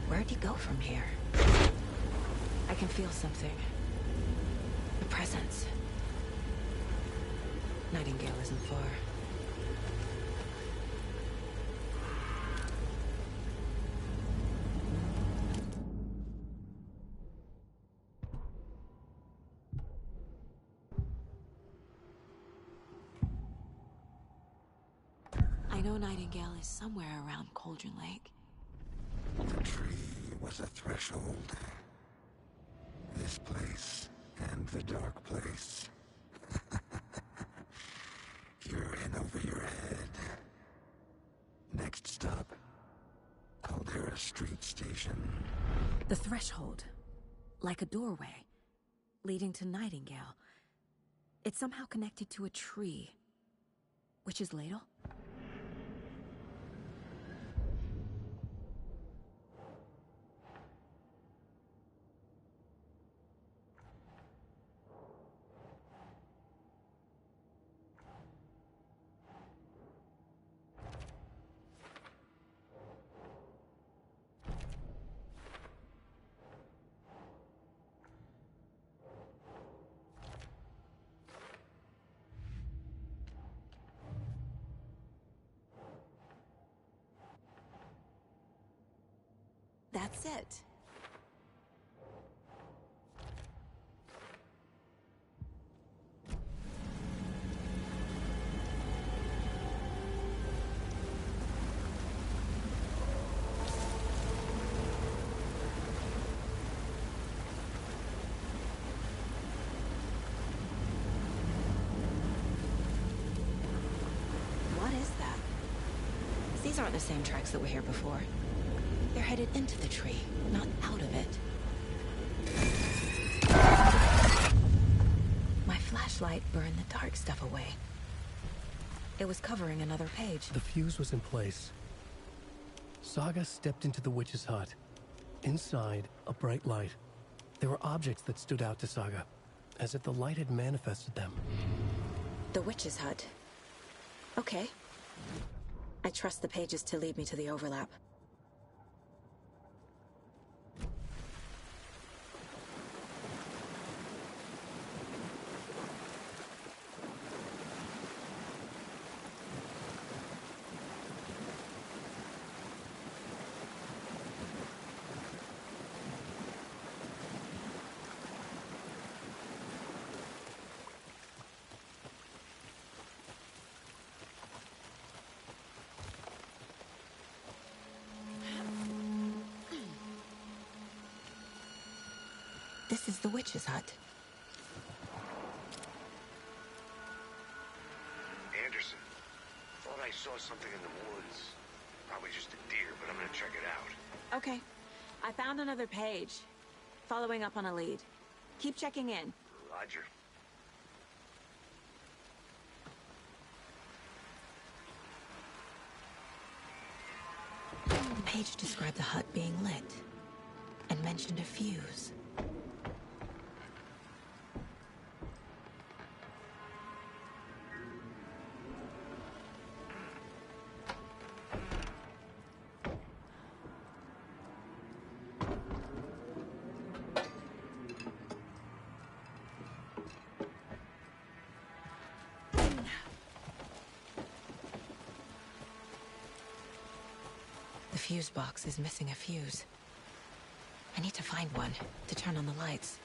Where'd he go from here? I can feel something. A presence. Nightingale isn't far. I know Nightingale is somewhere around Cauldron Lake. The tree was a threshold. This place and the dark place. You're in over your head. Next stop, Caldera Street Station. The threshold. Like a doorway. Leading to Nightingale. It's somehow connected to a tree. Witch's Ladle? That's it. What is that? These aren't the same tracks that were here before. They're headed into the tree, not out of it. My flashlight burned the dark stuff away. It was covering another page. The fuse was in place. Saga stepped into the witch's hut. Inside, a bright light. There were objects that stood out to Saga, as if the light had manifested them. The witch's hut. Okay. I trust the pages to lead me to the overlap. This is the witch's hut. Anderson, thought I saw something in the woods. Probably just a deer, but I'm gonna check it out. Okay. I found another page. Following up on a lead. Keep checking in. Roger. The page described the hut being lit and mentioned a fuse. The fuse box is missing a fuse. I need to find one to turn on the lights.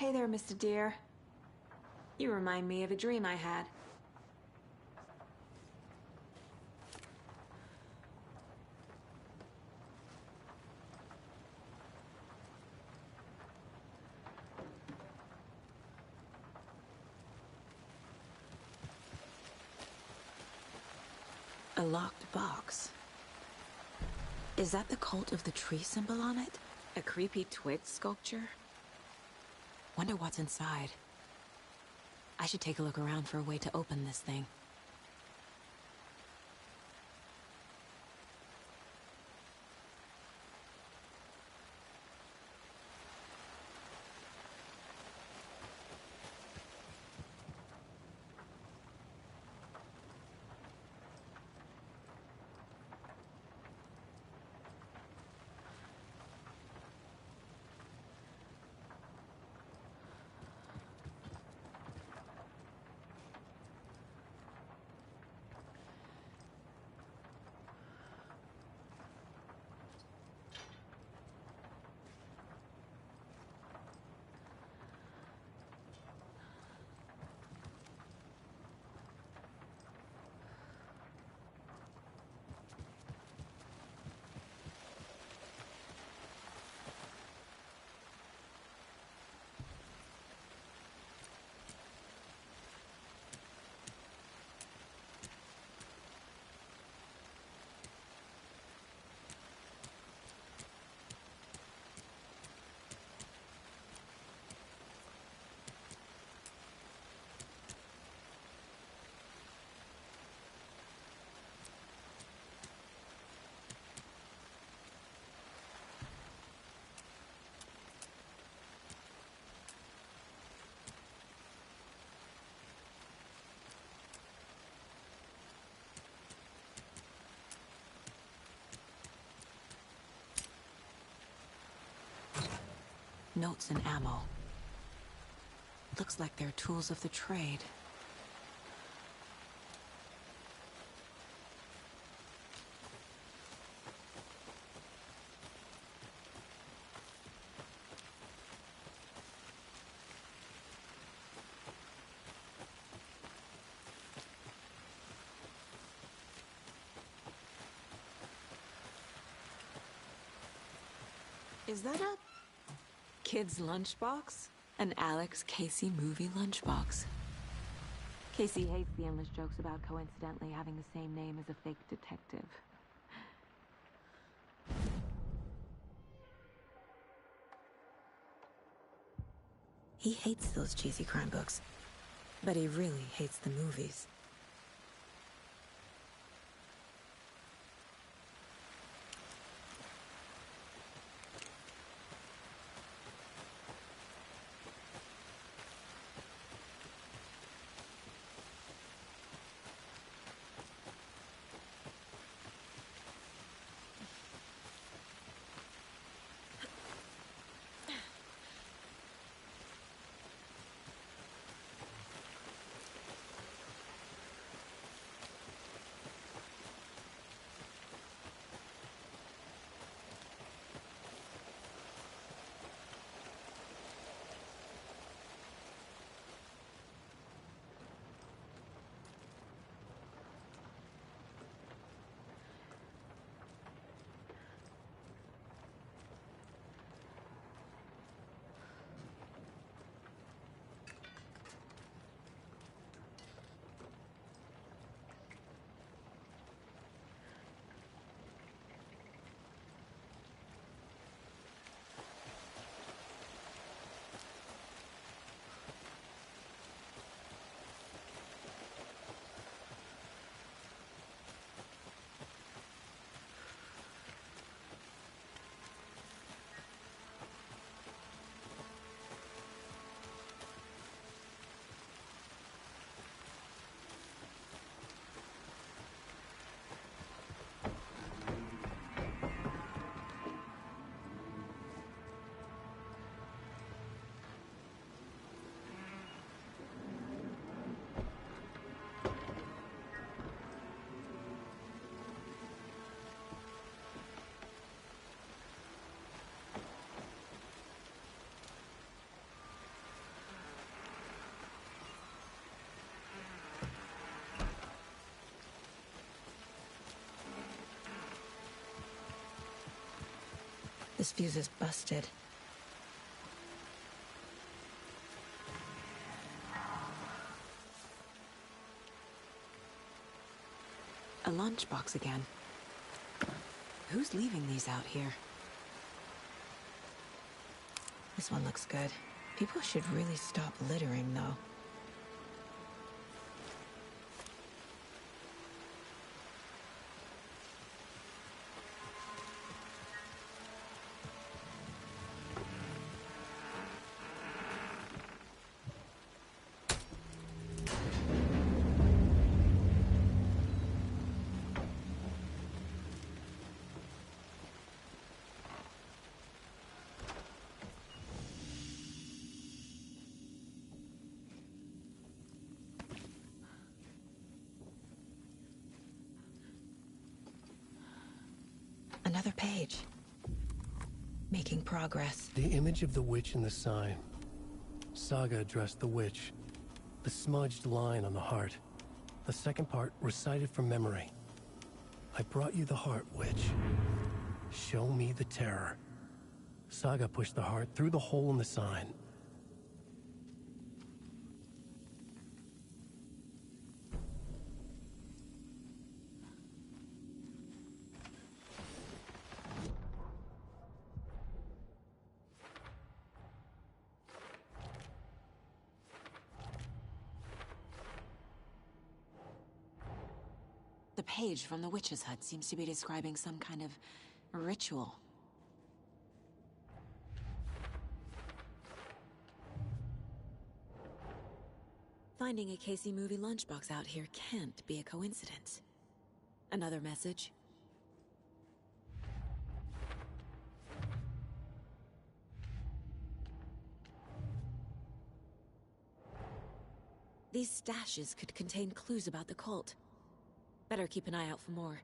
Hey there, Mr. Deer. You remind me of a dream I had. A locked box. Is that the cult of the tree symbol on it? A creepy twig sculpture? Wonder what's inside. I should take a look around for a way to open this thing. Notes and ammo. Looks like they're tools of the trade. Is that a kid's lunchbox? An Alex Casey movie lunchbox. Casey hates the endless jokes about coincidentally having the same name as a fake detective. He hates those cheesy crime books, but he really hates the movies. This fuse is busted. A lunchbox again. Who's leaving these out here? This one looks good. People should really stop littering, though. Another page. Making progress. The image of the witch in the sign. Saga addressed the witch. The smudged line on the heart. The second part recited from memory. I brought you the heart, witch. Show me the terror. Saga pushed the heart through the hole in the sign. The page from the witch's hut seems to be describing some kind of ritual. Finding a Casey movie lunchbox out here can't be a coincidence. Another message. These stashes could contain clues about the cult. Better keep an eye out for more.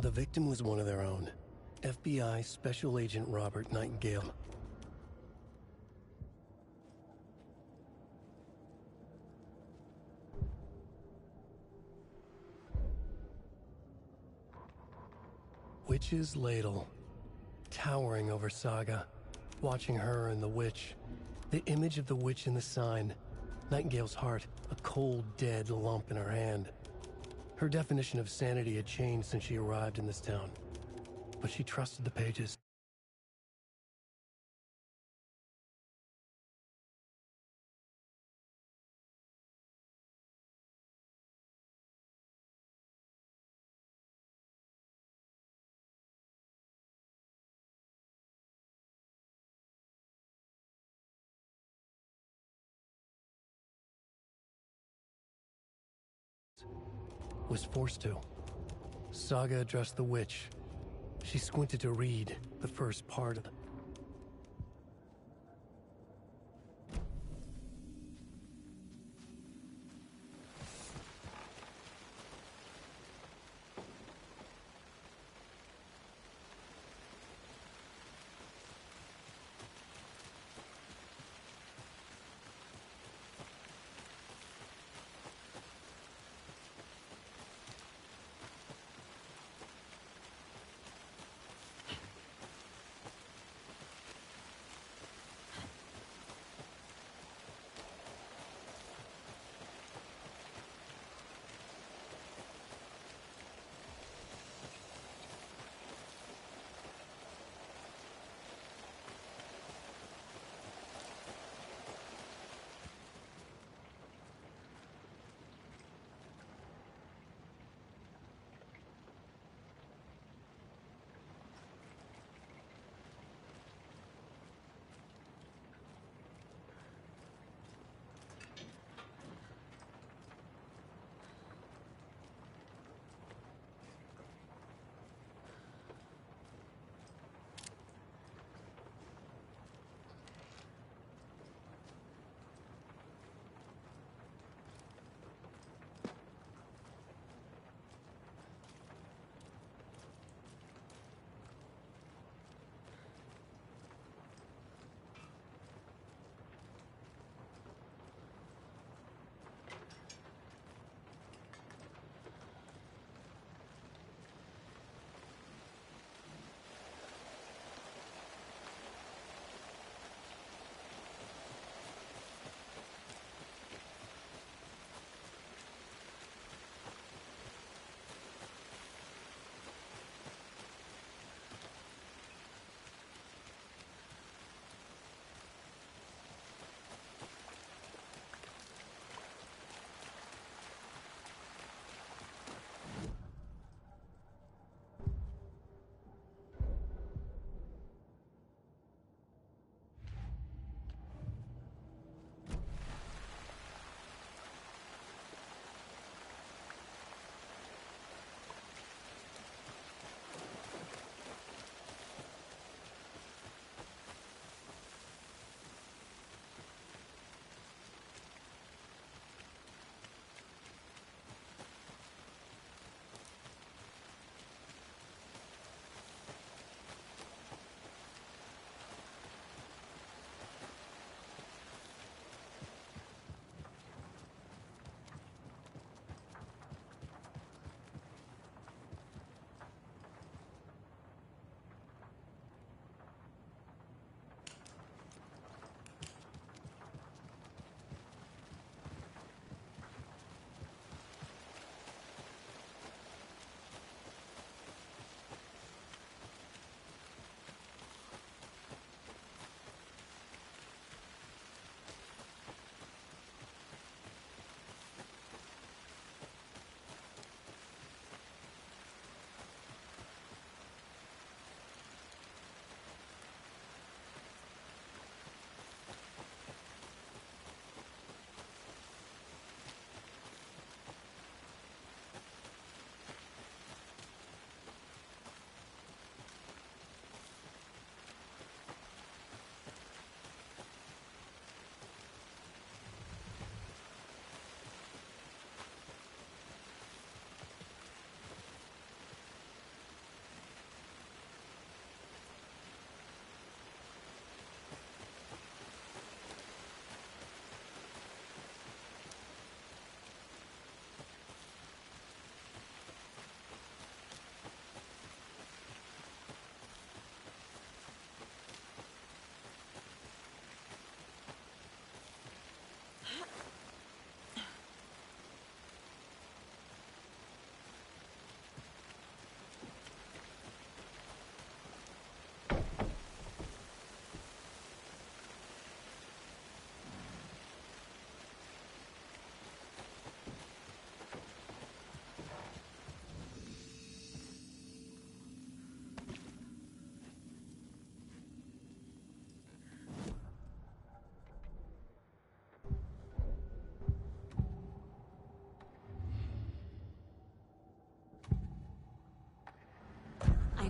The victim was one of their own. FBI Special Agent Robert Nightingale. Witch's Ladle. Towering over Saga. Watching her and the witch. The image of the witch in the sign. Nightingale's heart, a cold, dead lump in her hand. Her definition of sanity had changed since she arrived in this town. But she trusted the pages. Was forced to. Saga addressed the witch. She squinted to read the first part of it.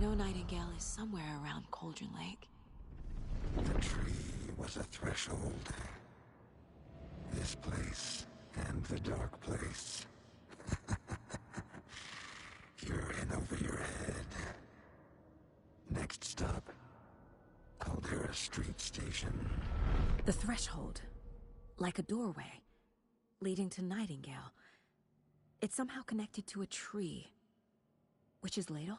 know Nightingale is somewhere around Cauldron Lake. The tree was a threshold. This place and the dark place. You're in over your head. Next stop, Caldera Street Station. The threshold. Like a doorway. Leading to Nightingale. It's somehow connected to a tree. Witch's Ladle?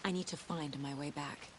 I need to find my way back.